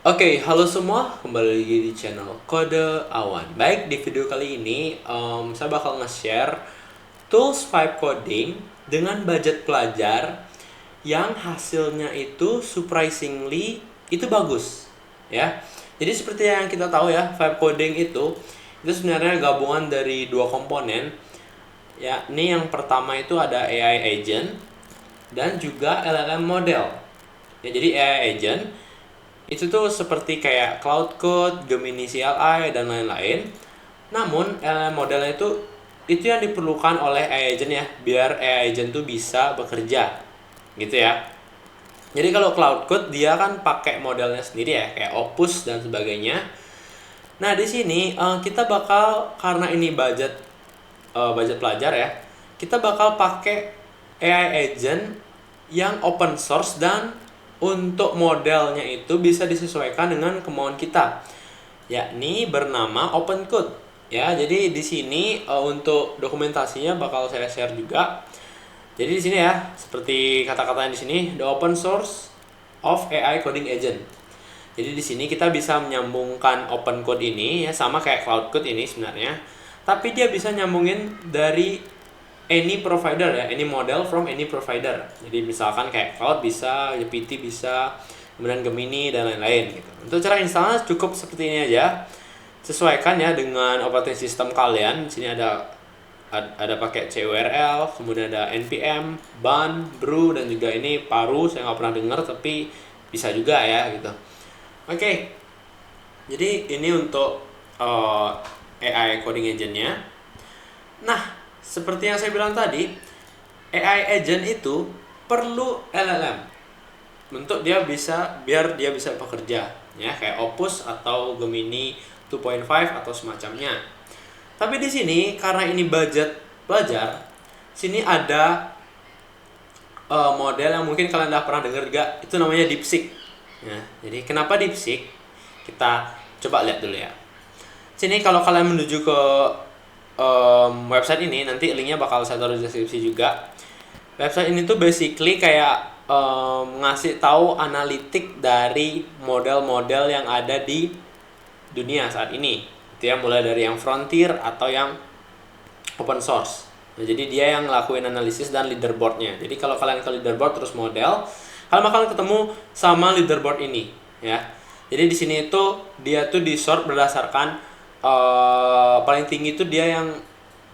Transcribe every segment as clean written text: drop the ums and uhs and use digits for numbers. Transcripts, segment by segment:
Oke, halo semua, kembali lagi di channel Kode Awan. Baik, di video kali ini saya bakal nge-share tools vibe coding dengan budget pelajar yang hasilnya itu surprisingly itu bagus, ya. Jadi seperti yang kita tahu ya, vibe coding itu sebenarnya gabungan dari dua komponen. Ya, ini yang pertama itu ada AI agent dan juga LLM model. Ya, jadi AI agent itu tuh seperti kayak Cloud Code, Gemini CLI, dan lain-lain. Namun, modelnya itu yang diperlukan oleh AI agent ya, biar AI agent tuh bisa bekerja, gitu ya. Jadi kalau Cloud Code dia kan pakai modelnya sendiri ya, kayak Opus dan sebagainya. Nah, di sini kita bakal, karena ini budget pelajar ya, kita bakal pakai AI agent yang open source dan untuk modelnya itu bisa disesuaikan dengan kemauan kita, yakni bernama OpenCode. Ya, jadi di sini untuk dokumentasinya bakal saya share juga. Jadi di sini ya, seperti kata-katanya di sini, the open source of AI coding agent. Jadi di sini kita bisa menyambungkan OpenCode ini ya sama kayak Cloud Code ini sebenarnya. Tapi dia bisa nyambungin dari any provider ya, any model from any provider. Jadi misalkan kayak Cloud bisa, GPT bisa, kemudian Gemini dan lain-lain gitu. Untuk cara instalnya cukup seperti ini aja. Sesuaikan ya dengan operating system kalian. Di sini ada pakai CURL, kemudian ada npm, ban, brew, dan juga ini paru. Saya nggak pernah dengar tapi bisa juga ya gitu. Oke, jadi ini untuk AI coding agentnya. Nah, seperti yang saya bilang tadi, AI agent itu perlu LLM untuk biar dia bisa bekerja, ya kayak Opus atau Gemini 2.5 atau semacamnya. Tapi di sini karena ini budget pelajar, sini ada model yang mungkin kalian udah pernah dengar juga, itu namanya DeepSeek. Ya, jadi kenapa DeepSeek? Kita coba lihat dulu ya. Sini kalau kalian menuju ke website ini, nanti linknya bakal saya taruh di deskripsi juga. Website ini tuh basically kayak ngasih tahu analitik dari model-model yang ada di dunia saat ini. Itu ya, mulai dari yang frontier atau yang open source. Nah, jadi dia yang ngelakuin analisis dan leaderboardnya. Jadi kalau kalian ke leaderboard terus model, kalian bakal ketemu sama leaderboard ini, ya. Jadi di sini itu dia tuh di sort berdasarkan paling tinggi itu dia yang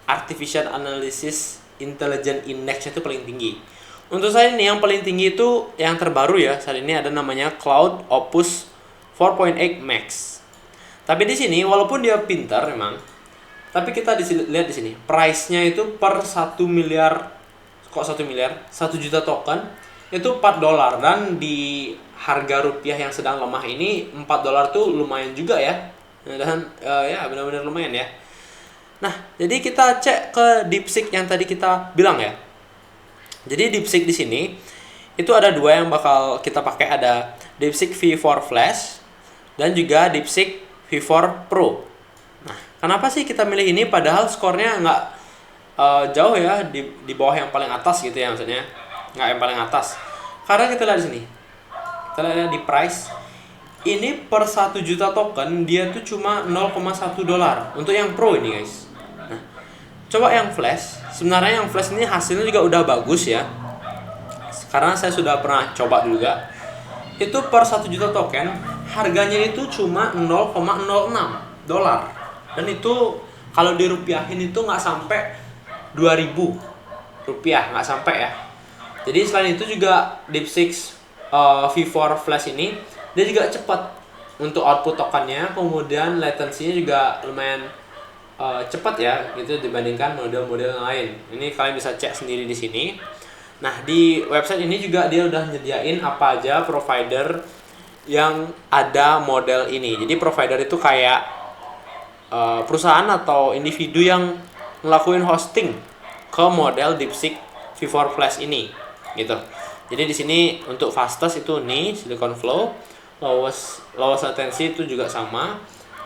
artificial analysis intelligence index itu paling tinggi. Untuk saya ini yang paling tinggi itu yang terbaru ya, saat ini ada namanya Cloud Opus 4.8 Max. Tapi di sini walaupun dia pintar memang, tapi kita lihat di sini price-nya itu per 1 miliar, kok 1 miliar, 1 juta token itu $4, dan di harga rupiah yang sedang lemah ini $4 tuh lumayan juga ya. Dan ya benar-benar lumayan ya. Nah, jadi kita cek ke DeepSeek yang tadi kita bilang ya. Jadi DeepSeek di sini itu ada dua yang bakal kita pakai, ada DeepSeek V4 Flash dan juga DeepSeek V4 Pro. Nah, kenapa sih kita milih ini padahal skornya nggak jauh ya di bawah yang paling atas gitu ya, maksudnya nggak yang paling atas. Karena kita lihat di sini, kita lihat di price ini per 1 juta token dia tuh cuma $0,1 untuk yang Pro ini guys. Nah, coba yang Flash. Sebenarnya yang Flash ini hasilnya juga udah bagus ya, karena saya sudah pernah coba juga. Itu per 1 juta token harganya itu cuma $0,06, dan itu kalau dirupiahin itu nggak sampai 2000 rupiah, nggak sampai ya. Jadi selain itu juga DeepSeek V4 Flash ini dia juga cepat untuk output tokennya, kemudian latency-nya juga lumayan cepat ya gitu dibandingkan model-model lain. Ini kalian bisa cek sendiri di sini. Nah, di website ini juga dia udah nyediain apa aja provider yang ada model ini. Jadi provider itu kayak perusahaan atau individu yang ngelakuin hosting ke model DeepSeek V4 Flash ini gitu. Jadi di sini untuk fastest itu nih Silicon Flow, lowest latency itu juga sama.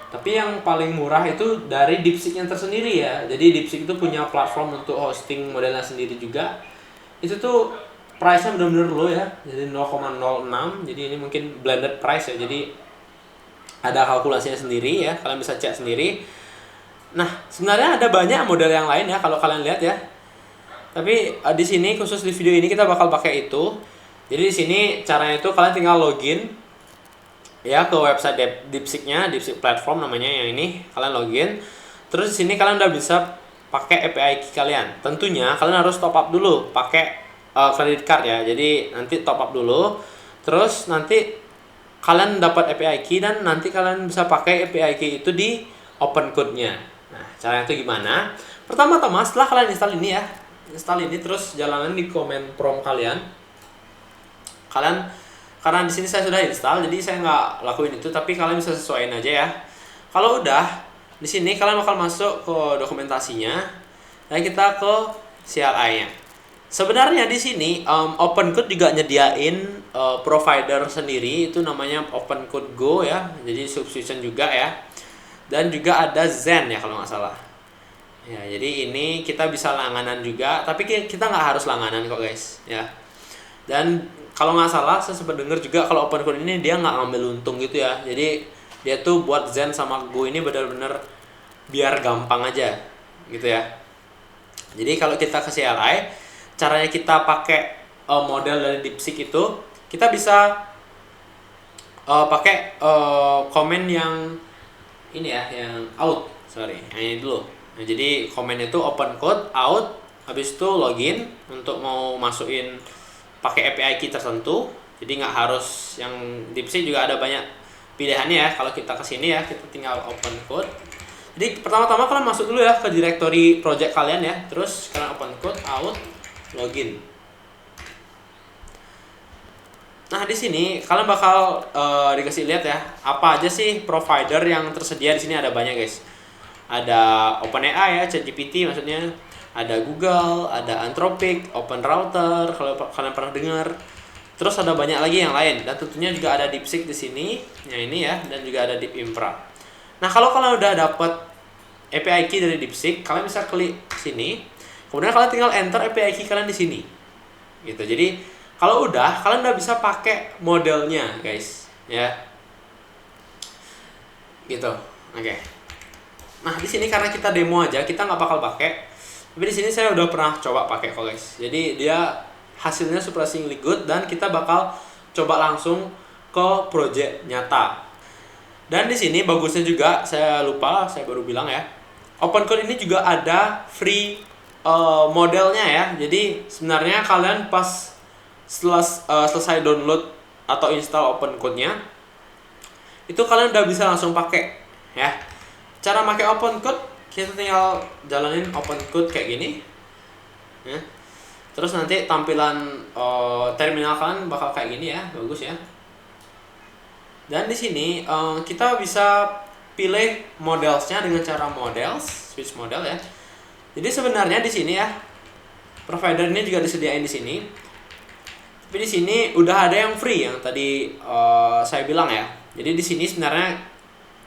Tapi yang paling murah itu dari DeepSeek yang tersendiri ya. Jadi DeepSeek itu punya platform untuk hosting modelnya sendiri juga. Itu tuh price-nya benar-benar low ya. Jadi 0,06. Jadi ini mungkin blended price ya. Jadi Ada kalkulasinya sendiri ya, kalian bisa cek sendiri. Nah, sebenarnya ada banyak model yang lain ya kalau kalian lihat ya. Tapi di sini khusus di video ini kita bakal pakai itu. Jadi di sini caranya itu kalian tinggal login ya ke website DeepSeek-nya, DeepSeek platform namanya yang ini. Kalian login. Terus di sini kalian udah bisa pakai API key kalian. Tentunya kalian harus top up dulu pakai credit card ya. Jadi nanti top up dulu. Terus nanti kalian dapat API key dan nanti kalian bisa pakai API key itu di open code-nya. Nah, caranya itu gimana? Pertama-tama setelah kalian install ini ya, install ini terus jalanin di command prompt kalian. Karena di sini saya sudah install, jadi saya nggak lakuin itu, tapi kalian bisa sesuaiin aja ya. Kalau udah di sini kalian bakal masuk ke dokumentasinya dan kita ke CLI-nya. Sebenarnya di sini OpenCode juga nyediain provider sendiri, itu namanya OpenCode Go ya, jadi subscription juga ya. Dan juga ada Zen ya kalau nggak salah. Ya, jadi ini kita bisa langganan juga, tapi kita nggak harus langganan kok guys ya. Dan kalau nggak salah saya sempat dengar juga kalau OpenCode ini dia nggak ngambil untung gitu ya. Jadi dia tuh buat Zen sama Go ini benar-benar biar gampang aja gitu ya. Jadi kalau kita ke CLI, caranya kita pakai model dari DeepSeek itu, kita bisa pakai komen yang ini ya, yang out, sorry, yang ini dulu. Nah, jadi komen itu open code out, habis itu login untuk mau masukin pakai API key tertentu. Jadi nggak harus yang DeepSeek juga ada banyak pilihannya ya. Kalau kita kesini ya, kita tinggal open code. Jadi pertama-tama kalian masuk dulu ya ke directory project kalian ya. Terus kalian open code out, login. Nah, di sini kalian bakal dikasih lihat ya, apa aja sih provider yang tersedia di sini. Ada banyak guys. Ada OpenAI ya, ChatGPT maksudnya. Ada Google, ada Anthropic, OpenRouter kalau kalian pernah dengar. Terus ada banyak lagi yang lain, dan tentunya juga ada DeepSeek di sini, yang ini ya, dan juga ada DeepInfra. Nah, kalau kalian udah dapat API key dari DeepSeek, kalian bisa klik sini. Kemudian kalian tinggal enter API key kalian di sini. Gitu. Jadi kalau udah, kalian udah bisa pakai modelnya, guys, ya. Gitu. Oke. Nah, di sini karena kita demo aja, kita nggak bakal pakai. Tapi di sini saya udah pernah coba pakai kok, guys. Jadi dia hasilnya surprisingly good dan kita bakal coba langsung ke project nyata. Dan di sini bagusnya juga, saya lupa, saya baru bilang ya. OpenCode ini juga ada free modelnya ya. Jadi sebenarnya kalian pas setelah selesai download atau install OpenCode-nya, itu kalian udah bisa langsung pakai ya. Cara pakai OpenCode, kita tinggal jalanin OpenCode kayak gini ya. Terus nanti tampilan terminal kalian bakal kayak gini ya, bagus ya. Dan di sini kita bisa pilih modelsnya dengan cara models, switch model ya. Jadi sebenarnya di sini ya, provider ini juga disediain di sini. Tapi di sini udah ada yang free yang tadi saya bilang ya. Jadi di sini sebenarnya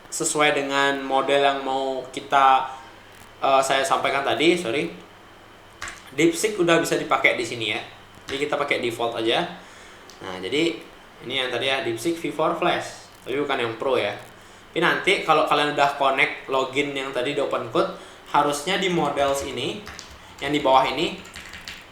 sesuai dengan model yang mau kita saya sampaikan tadi, sorry. DeepSeek udah bisa dipakai di sini ya. Jadi kita pakai default aja. Nah, jadi ini yang tadi ya, DeepSeek V4 Flash. Tapi bukan yang Pro ya. Tapi nanti kalau kalian udah connect login yang tadi di OpenCode, harusnya di models ini yang di bawah ini,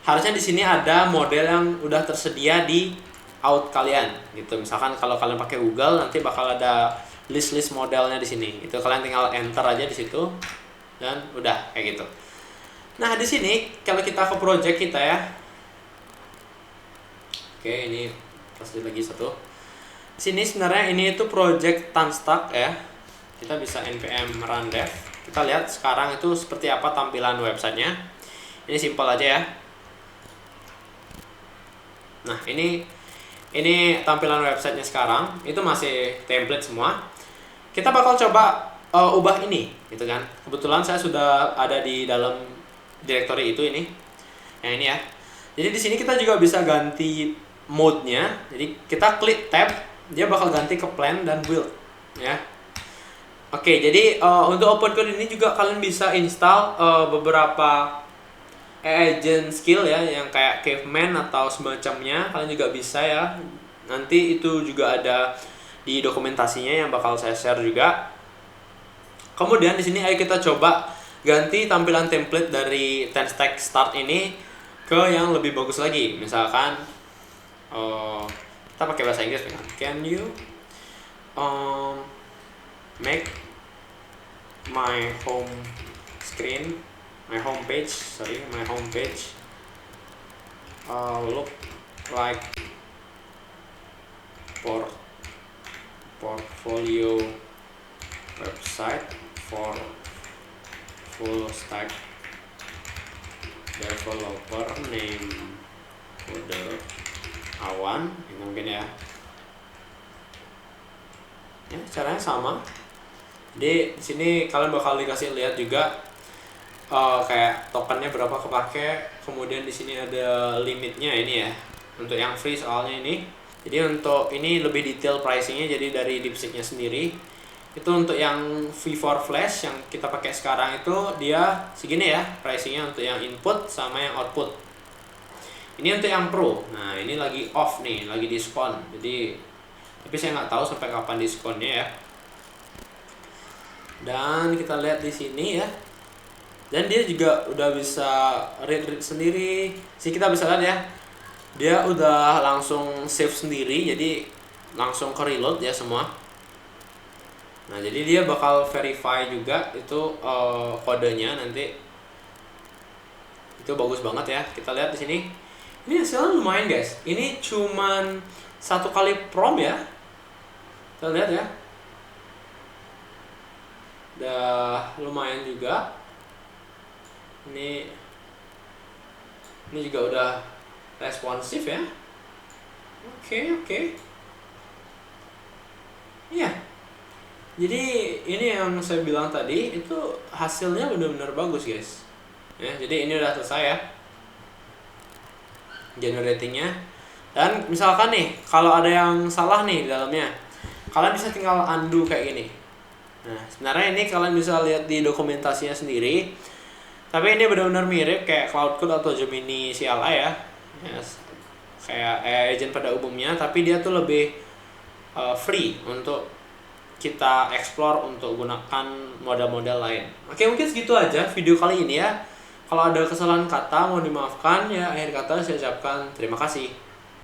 harusnya di sini ada model yang udah tersedia di out kalian gitu. Misalkan kalau kalian pakai Google, nanti bakal ada list modelnya di sini. Itu kalian tinggal enter aja di situ dan udah kayak gitu. Nah, di sini kalau kita ke project kita ya. Oke, ini kasih lagi satu. Sini sebenarnya ini itu project Tanstack ya. Kita bisa npm run dev. Kita lihat sekarang itu seperti apa tampilan websitenya. Ini simpel aja ya. Nah, ini tampilan websitenya sekarang. Itu masih template semua. Kita bakal coba ubah ini, gitu kan. Kebetulan saya sudah ada di dalam directory itu ini. Yang ini ya. Jadi di sini kita juga bisa ganti mode-nya. Jadi kita klik tab, dia bakal ganti ke plan dan build, ya. Oke, jadi untuk OpenCode ini juga kalian bisa install beberapa agent skill ya, yang kayak caveman atau semacamnya. Kalian juga bisa ya. Nanti itu juga ada di dokumentasinya yang bakal saya share juga. Kemudian di sini ayo kita coba ganti tampilan template dari Tenstack Start ini ke yang lebih bagus lagi. Misalkan kita pakai bahasa Inggris kan. Can you make my home page look like portfolio website for full stack developer name Kode Awan. Ini mungkin ya caranya sama. Jadi di sini kalian bakal dikasih lihat juga kayak tokennya berapa kepake. Kemudian di sini ada limitnya ini ya untuk yang free soalnya ini. Jadi untuk ini lebih detail pricingnya, jadi dari DeepSeek-nya sendiri itu untuk yang V4 Flash yang kita pakai sekarang itu dia segini ya pricingnya untuk yang input sama yang output. Ini untuk yang Pro. Nah ini lagi off nih, lagi diskon. Jadi tapi saya nggak tahu sampai kapan diskonnya ya. Dan kita lihat di sini ya. Dan dia juga udah bisa read sendiri. Sih kita bisa lihat ya. Dia udah langsung save sendiri, jadi langsung ke reload ya semua. Nah jadi dia bakal verify juga itu kodenya nanti. Itu bagus banget ya. Kita lihat di sini. Ini hasilnya lumayan guys. Ini cuman 1 kali prompt ya. Kita lihat ya. Udah lumayan juga. Ini juga udah responsif ya. Oke. Iya. Jadi ini yang saya bilang tadi itu hasilnya benar-benar bagus guys. Ya, jadi ini udah selesai ya generatingnya. Dan misalkan nih kalau ada yang salah nih di dalamnya, kalian bisa tinggal undo kayak gini. Nah sebenarnya ini kalian bisa lihat di dokumentasinya sendiri. Tapi ini benar-benar mirip kayak Cloud Code atau Gemini CLI ya. Yes. Kayak agent pada umumnya, tapi dia tuh lebih free untuk kita explore untuk gunakan model-model lain. Oke, mungkin segitu aja video kali ini ya. Kalau ada kesalahan kata mau dimaafkan ya. Akhir kata saya ucapkan terima kasih.